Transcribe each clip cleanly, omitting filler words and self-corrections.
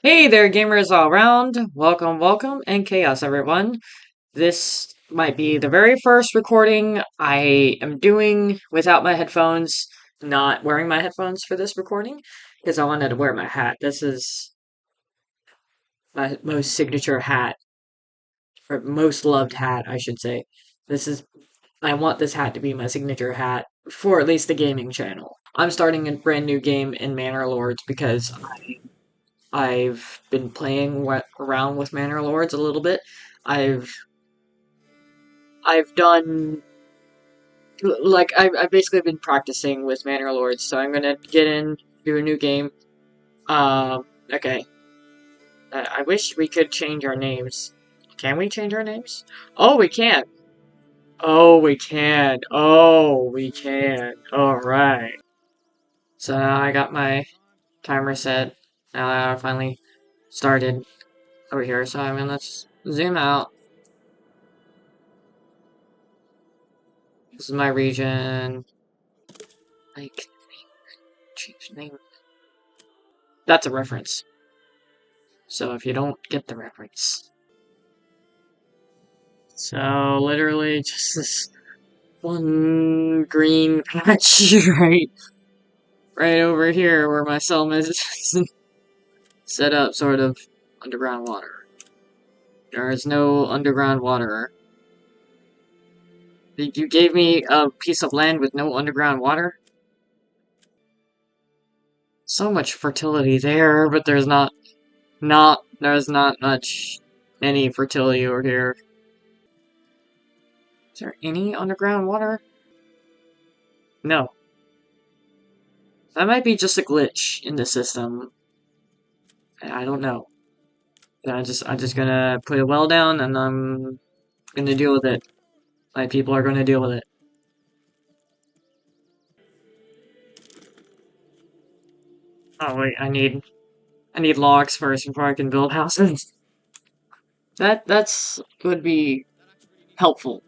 Hey there, gamers all around. Welcome, welcome, and chaos, everyone. This might be the very first recording I am doing without my headphones, not wearing my headphones for this recording, because I wanted to wear my hat. This is my most signature hat, or most loved hat, I should say. I want this hat to be my signature hat for at least the gaming channel. I'm starting a brand new game in Manor Lords because I've been playing around with Manor Lords a little bit. I've I've done I've basically been practicing with Manor Lords, so I'm gonna get in, do a new game. Okay. I wish we could change our names. Can we change our names? Oh, we can. Oh, we can. Oh, we can. All right. So now I got my timer set. Now I finally started over here. So I mean, let's zoom out. This is my region. Like, change name. That's a reference. So if you don't get the reference. So literally just this one green patch right over here where my cell is set up sort of underground water. There is no underground water. You gave me a piece of land with no underground water? So much fertility there, but there's not much any fertility over here. Is there any underground water? No. That might be just a glitch in the system. I don't know. I'm just gonna put a well down and I'm gonna deal with it. My people are gonna deal with it. Oh wait, I need logs first before I can build houses. That's would be helpful.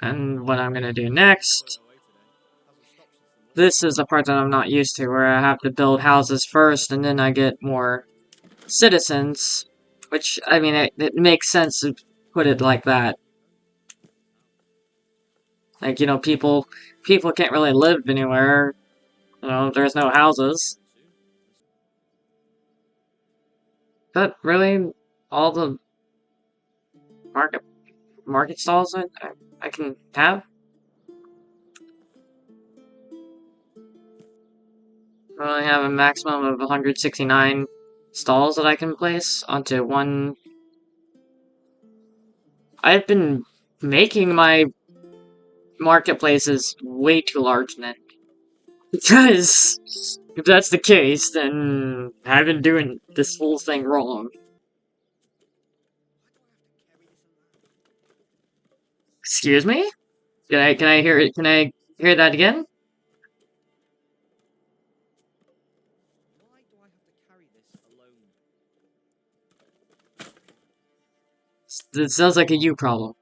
And what I'm gonna do next, this is the part that I'm not used to, where I have to build houses first and then I get more citizens. Which, I mean, it makes sense to put it like that. Like, you know, people can't really live anywhere. You know, there's no houses. But really, all the market market stalls I can have? I only have a maximum of 169 stalls that I can place onto one. I've been making my marketplaces way too large then. Because if that's the case, then I've been doing this whole thing wrong. Excuse me? Can I hear it? Can I hear that again? It sounds like a you problem.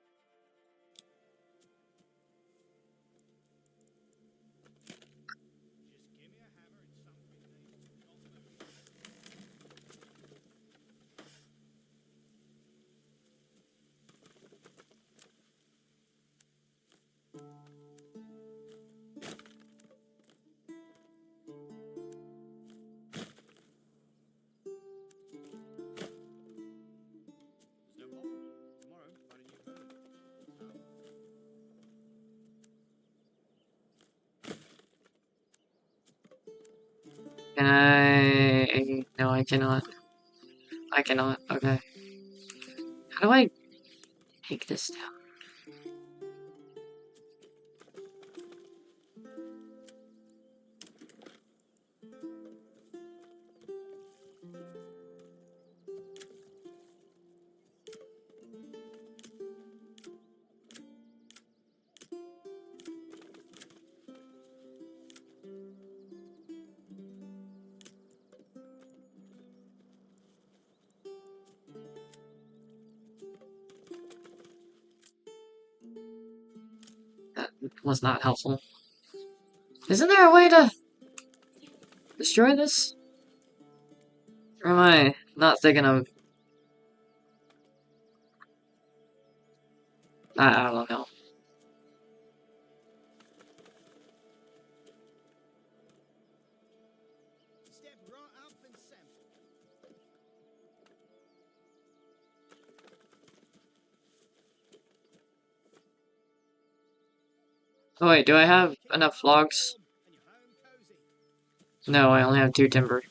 Can I? No, I cannot. I cannot. Okay. How do I take this down? That was not helpful. Isn't there a way to destroy this? Or am I not thinking of... I don't know. Oh wait, do I have enough logs? No, I only have 2 timber.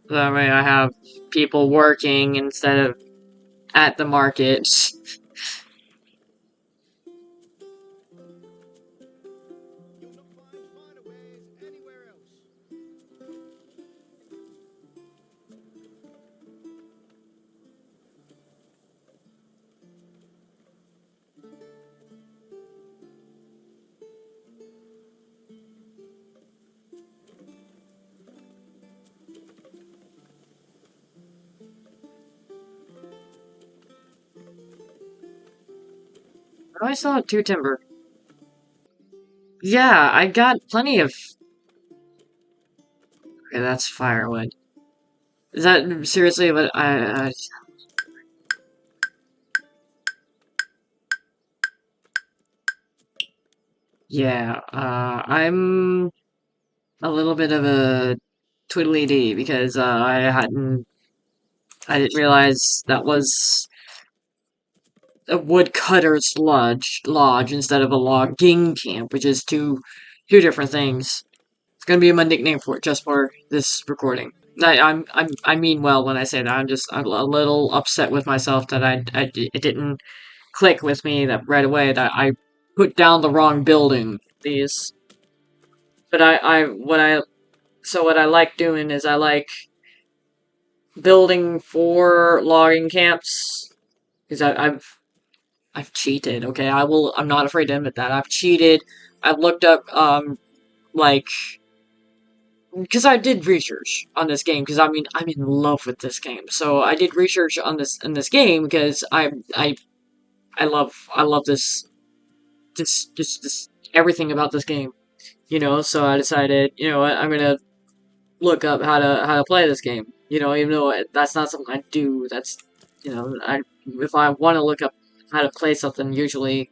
That way I have people working instead of at the market. Oh, I still have 2 timber. Yeah, I got plenty of... Okay, that's firewood. Is that seriously what I yeah, I'm a little bit of a twiddly-dee because I didn't realize that was a woodcutter's lodge instead of a logging camp, which is two different things. It's gonna be my nickname for it just for this recording. I mean well when I say that. I'm a little upset with myself that it didn't click with me that right away that I put down the wrong building. These, but what I like doing is I like building 4 logging camps because I've cheated. Okay, I'm not afraid to admit that I've cheated. I've looked up like because I did research on this game because I mean I'm in love with this game. So I did research on this game because I love this everything about this game. You know, so I decided, you know what, I'm gonna look up how to play this game. You know, even though that's not something I do. That's, you know, I if I want to look up how to play something, usually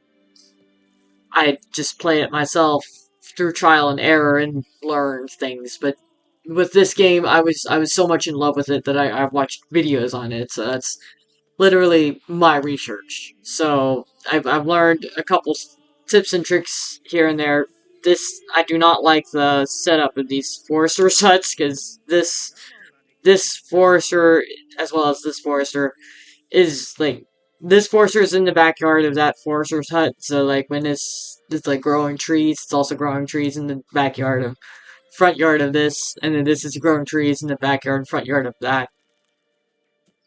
I just play it myself through trial and error and learn things. But with this game, I was so much in love with it that I watched videos on it. So that's literally my research. So I've learned a couple tips and tricks here and there. This I do not like the setup of these forester huts because this forester as well as this forester is like this forester is in the backyard of that forester's hut. So like when it's like growing trees, it's also growing trees in the backyard of front yard of this, and then this is growing trees in the backyard and front yard of that.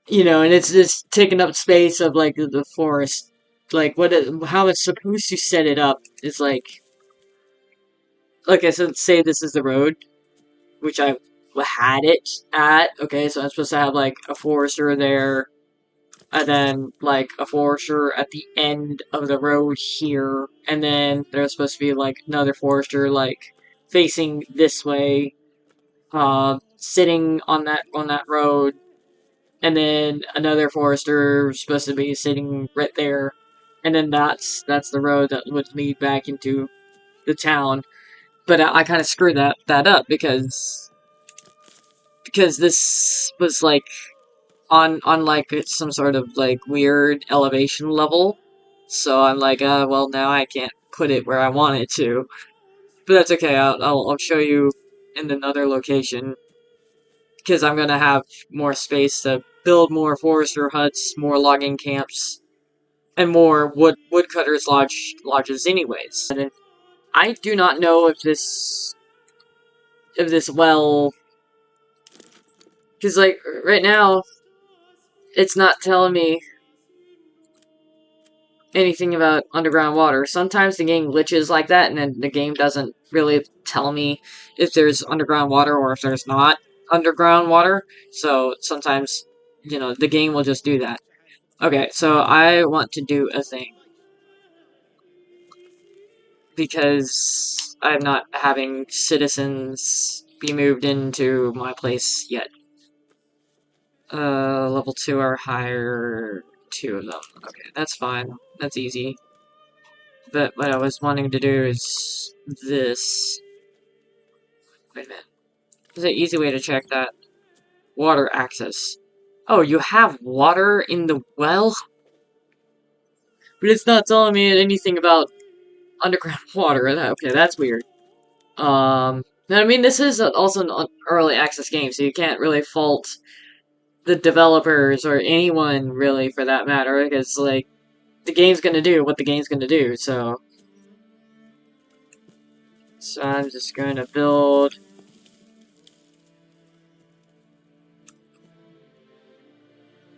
You know, and it's just taking up space of like the forest. Like how it's supposed to set it up is like I said, say this is the road, which I had it at. Okay, so I'm supposed to have like a forester there, and then like a forester at the end of the road here, and then there's supposed to be like another forester like facing this way, sitting on that road, and then another forester supposed to be sitting right there, and then that's the road that would lead back into the town. But I kind of screwed that up because this was like on like some sort of like weird elevation level. So I'm like, well now I can't put it where I want it to. But that's okay. I'll show you in another location because I'm gonna have more space to build more forester huts, more logging camps, and more woodcutters lodges anyways. And I do not know if this well Because, like, right now, it's not telling me anything about underground water. Sometimes the game glitches like that, and then the game doesn't really tell me if there's underground water or if there's not underground water. So sometimes, the game will just do that. Okay, so I want to do a thing because I'm not having citizens be moved into my place yet. Level 2 or higher, 2 of them. Okay, that's fine. That's easy. But what I was wanting to do is this. Wait a minute. There's an easy way to check that. Water access. Oh, you have water in the well? But it's not telling me anything about underground water. Okay, that's weird. I mean, this is also an early access game, so you can't really fault the developers or anyone, really, for that matter, because, like, the game's gonna do what the game's gonna do, so... So I'm just gonna build...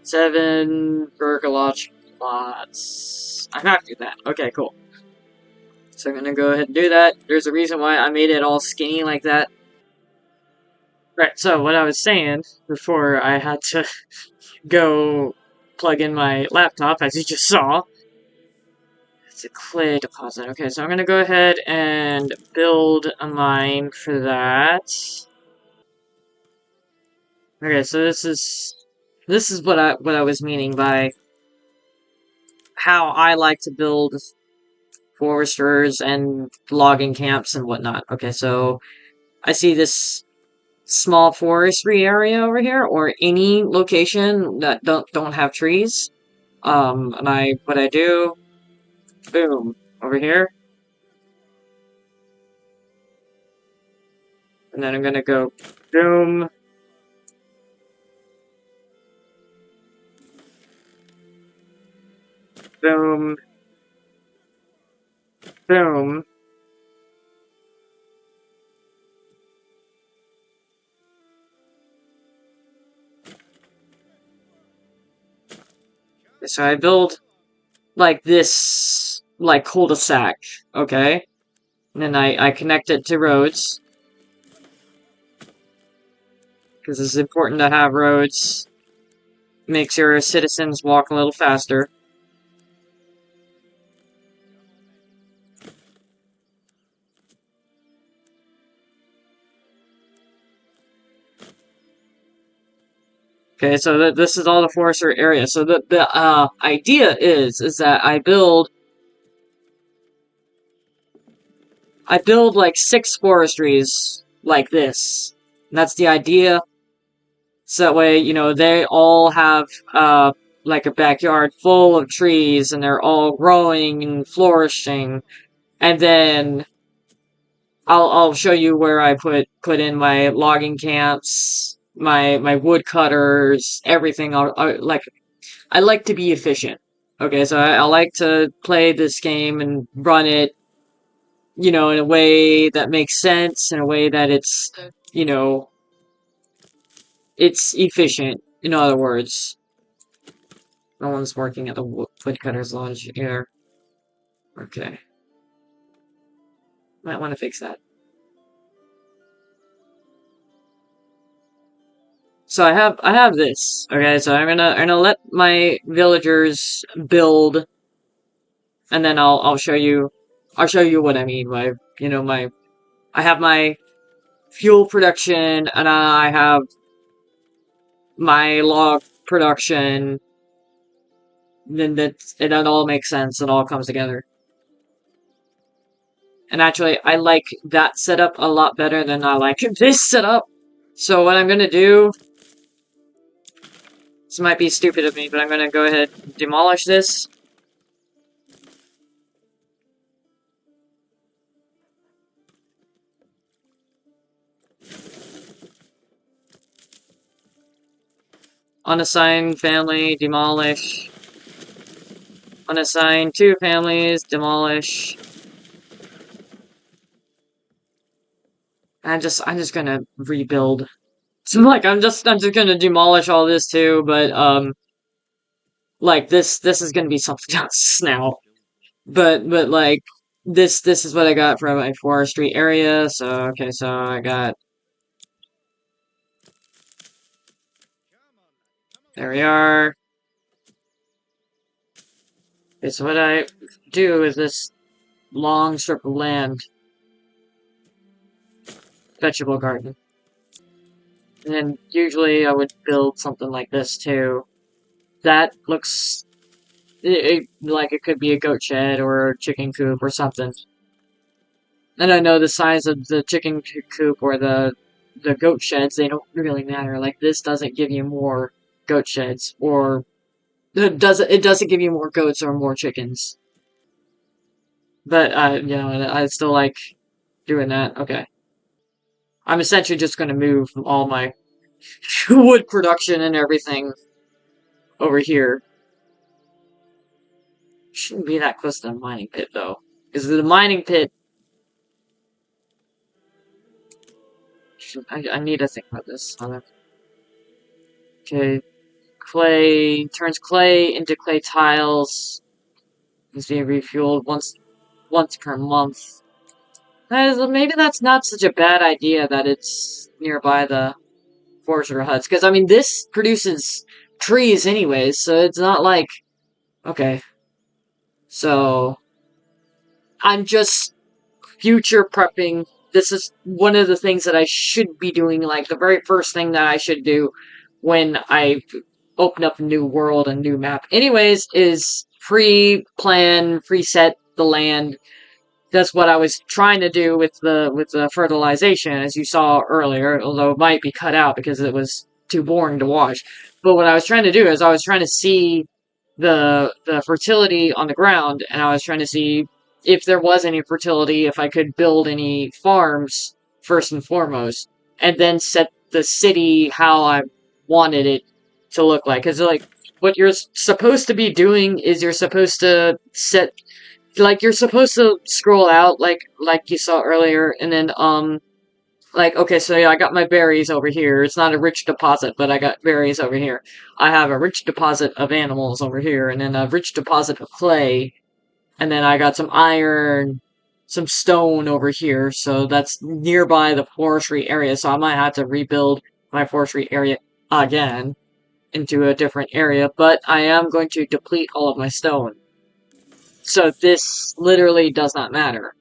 7 Bergaloch plots. I have to do that. Okay, cool. So I'm gonna go ahead and do that. There's a reason why I made it all skinny like that. Right, so what I was saying before I had to go plug in my laptop, as you just saw, it's a clay deposit. Okay, so I'm gonna go ahead and build a mine for that. Okay, so this is what I was meaning by how I like to build foresters and logging camps and whatnot. Okay, so I see this small forestry area over here, or any location that don't have trees. And what I do, boom, over here, and then I'm gonna go boom, boom, boom. So I build like this, like cul-de-sac, okay? And then I connect it to roads, because it's important to have roads. Makes your citizens walk a little faster. Okay, so this is all the forester area. So the idea is that I build like 6 forestries like this. And that's the idea. So that way, they all have like a backyard full of trees and they're all growing and flourishing. And then I'll show you where I put in my logging camps, my wood cutters, everything. I like to be efficient. Okay, so I like to play this game and run it, in a way that makes sense, in a way that you know, it's efficient. In other words, no one's working at the woodcutter's lodge here. Okay, might want to fix that. So I have this. Okay, so I'm gonna let my villagers build, and then I'll show you what I mean by I have my fuel production and I have my log production. Then it all makes sense. It all comes together. And actually, I like that setup a lot better than I like this setup. So what I'm gonna do, this might be stupid of me, but I'm gonna go ahead and demolish this. Unassigned family, demolish. Unassigned 2 families, demolish. I'm just gonna rebuild So like I'm just gonna demolish all this too, but like this is gonna be something else now. But like this is what I got from my forestry area. So okay, so I got there we are. Okay, so what I do is this long strip of land, vegetable garden. And then usually I would build something like this too. That looks like it could be a goat shed or a chicken coop or something. And I know the size of the chicken coop or the goat sheds, they don't really matter. Like this doesn't give you more goat sheds or it doesn't give you more goats or more chickens. But you know, I still like doing that. Okay. I'm essentially just going to move all my wood production and everything over here. Shouldn't be that close to the mining pit though. Because the mining pit, I need to think about this. Okay, clay turns clay into clay tiles. Needs to be refueled once per month. Maybe that's not such a bad idea that it's nearby the forester huts. Because I mean, this produces trees anyways, so it's not like okay. So I'm just future prepping. This is one of the things that I should be doing, like the very first thing that I should do when I open up a new world and new map. Anyways, is pre-plan, preset the land. That's what I was trying to do with the fertilization, as you saw earlier, although it might be cut out because it was too boring to watch. But what I was trying to do is I was trying to see the fertility on the ground, and I was trying to see if there was any fertility, if I could build any farms first and foremost, and then set the city how I wanted it to look like. Because like what you're supposed to be doing is you're supposed to set like you're supposed to scroll out like you saw earlier, and then like okay, so yeah, I got my berries over here. It's not a rich deposit, but I got berries over here. I have a rich deposit of animals over here, and then a rich deposit of clay, and then I got some iron, some stone over here. So that's nearby the forestry area. So I might have to rebuild my forestry area again into a different area, but I am going to deplete all of my stone. So this literally does not matter.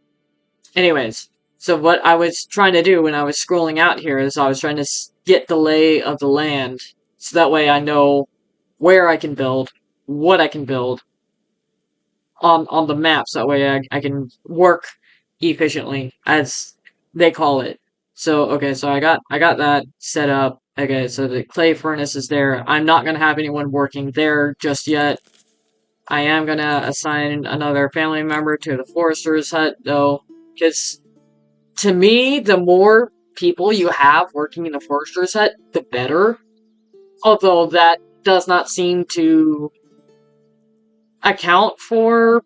Anyways, so what I was trying to do when I was scrolling out here is I was trying to get the lay of the land, so that way I know where I can build, what I can build on the map, so that way I can work efficiently, as they call it. So okay, so I got that set up. Okay, so the clay furnace is there. I'm not gonna have anyone working there just yet. I am gonna assign another family member to the forester's hut though, because to me, the more people you have working in the forester's hut, the better. Although that does not seem to account for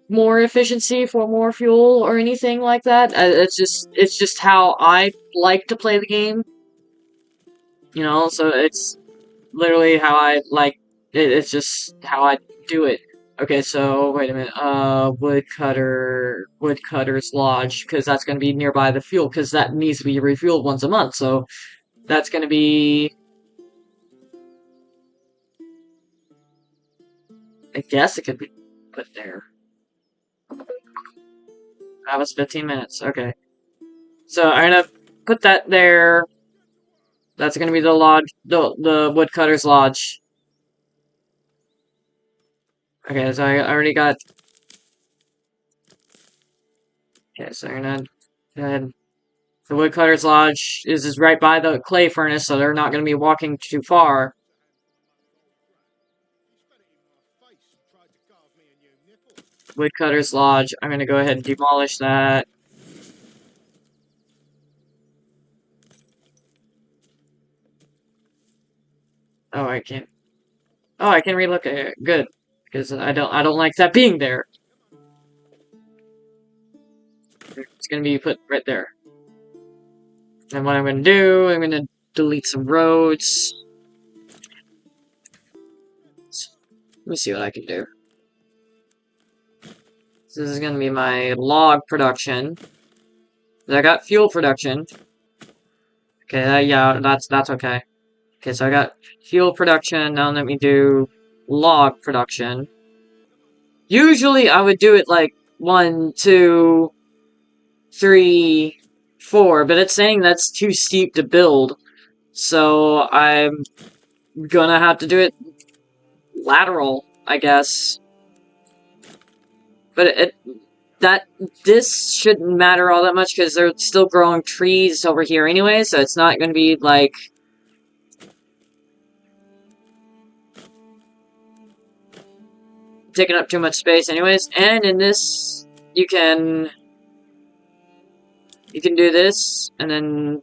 more efficiency, for more fuel, or anything like that. It's just how I like to play the game, you know. So it's literally how I like it. It's just how I do it. Okay, so wait a minute. Woodcutter's Lodge, because that's going to be nearby the fuel, because that needs to be refueled once a month. So that's going to be, I guess it could be put there. That was 15 minutes. Okay. So I'm gonna put that there. That's gonna be the lodge, the Woodcutter's Lodge. Okay, so I already got. Okay, so I'm gonna go ahead. The Woodcutter's Lodge is right by the clay furnace, so they're not gonna be walking too far. Woodcutter's Lodge. I'm gonna go ahead and demolish that. Oh, I can't. Oh, I can relook at it. Good, because I don't like that being there. It's gonna be put right there. And what I'm gonna do, I'm gonna delete some roads. Let me see what I can do. This is gonna be my log production. I got fuel production. Okay, yeah, that's okay. Okay, so I got fuel production. Now let me do log production. Usually I would do it like 1, 2, 3, 4, but it's saying that's too steep to build. So I'm gonna have to do it lateral, I guess. But this shouldn't matter all that much because they're still growing trees over here anyway, so it's not gonna be like taking up too much space anyways. And in this you can do this and then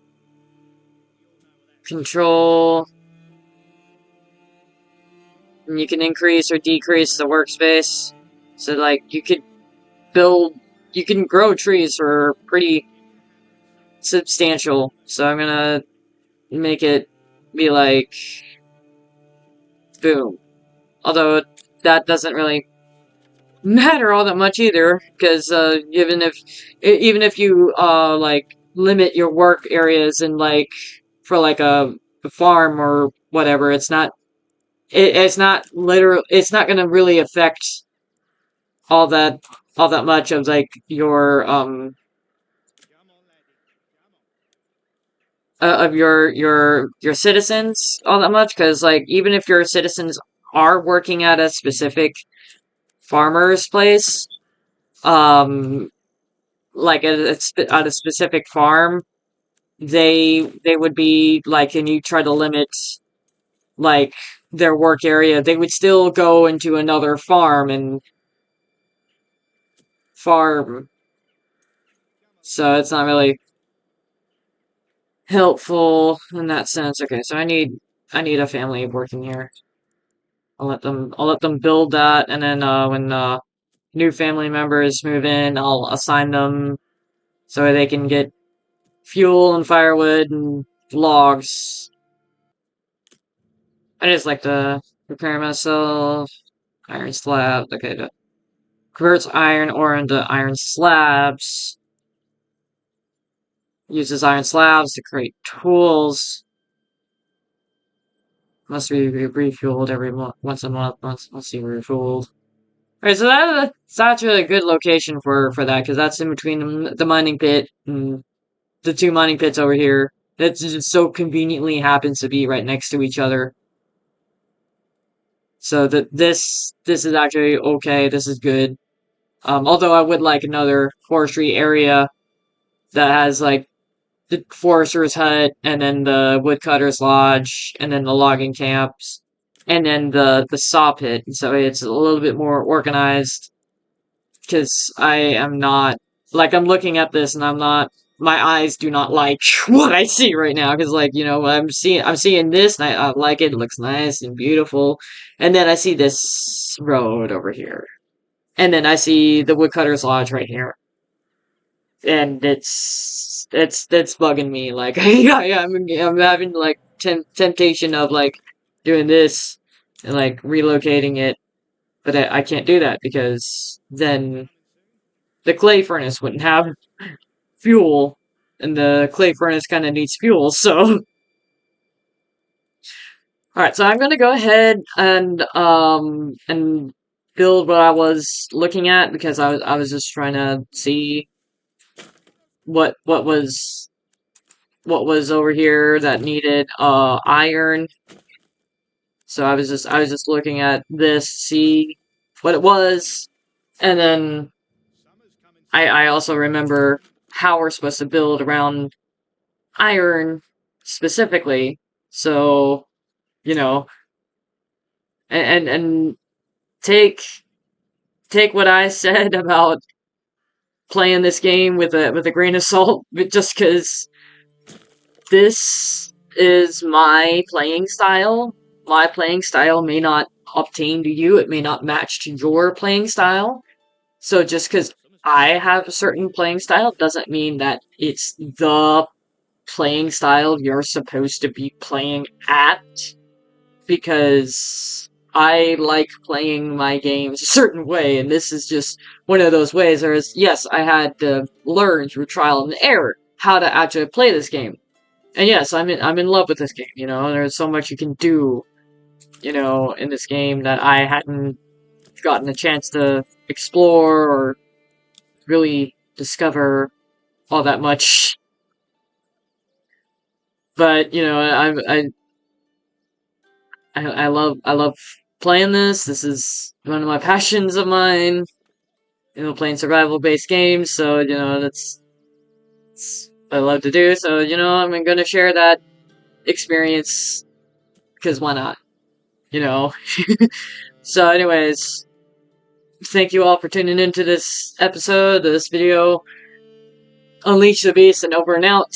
control, and you can increase or decrease the workspace. So like you can grow trees for pretty substantial. So I'm gonna make it be like boom. Although that doesn't really matter all that much either, because even if you like limit your work areas and like for like a farm or whatever, it's not it's not gonna really affect all that much of like your citizens all that much, because like even if your citizens are working at a specific farmer's place, um like at a specific farm, they would be like, and you try to limit like their work area, they would still go into another farm and farm. So it's not really helpful in that sense. Okay, so I need a family working here. I'll let them build that, and then when new family members move in, I'll assign them so they can get fuel and firewood and logs. I just like to prepare myself. Iron slab. Okay, that converts iron ore into iron slabs. Uses iron slabs to create tools. Must be refueled every once a month. Must be refueled. Alright, so that's actually a good location for that, because that's in between the mining pit and the two mining pits over here. That just so conveniently happens to be right next to each other. So that this is actually okay. This is good. Although I would like another forestry area that has like the forester's hut, and then the woodcutter's lodge, and then the logging camps, and then the saw pit. So it's a little bit more organized. Because I am not, like, I'm looking at this and I'm not, my eyes do not like what I see right now, because like, you know, I'm seeing this and I like it. It looks nice and beautiful, and then I see this road over here, and then I see the woodcutter's lodge right here, and it's bugging me. Like I'm having like temptation of like doing this and like relocating it, but I can't do that because then the clay furnace wouldn't have fuel, and the clay furnace kind of needs fuel. So, all right, so I'm gonna go ahead and build what I was looking at, because I was just trying to see what was over here that needed iron. So I was just looking at this, see what it was, and then I also remember how we're supposed to build around iron specifically. So, you know, and take what I said about playing this game with a grain of salt, but just because this is my playing style. My playing style may not obtain to you, it may not match to your playing style. So just because I have a certain playing style doesn't mean that it's the playing style you're supposed to be playing at, because I like playing my games a certain way, and this is just one of those ways. Whereas, yes, I had to learn through trial and error how to actually play this game. And yes, I'm in love with this game, you know, there's so much you can do, you know, in this game that I hadn't gotten a chance to explore or really discover all that much. But, you know, I love playing this. This is one of my passions of mine, you know, playing survival based games, so, you know, that's what I love to do. So, you know, I'm gonna share that experience, because why not? You know? So, anyways, thank you all for tuning into this episode, this video. Unleash the Beast, and over and out.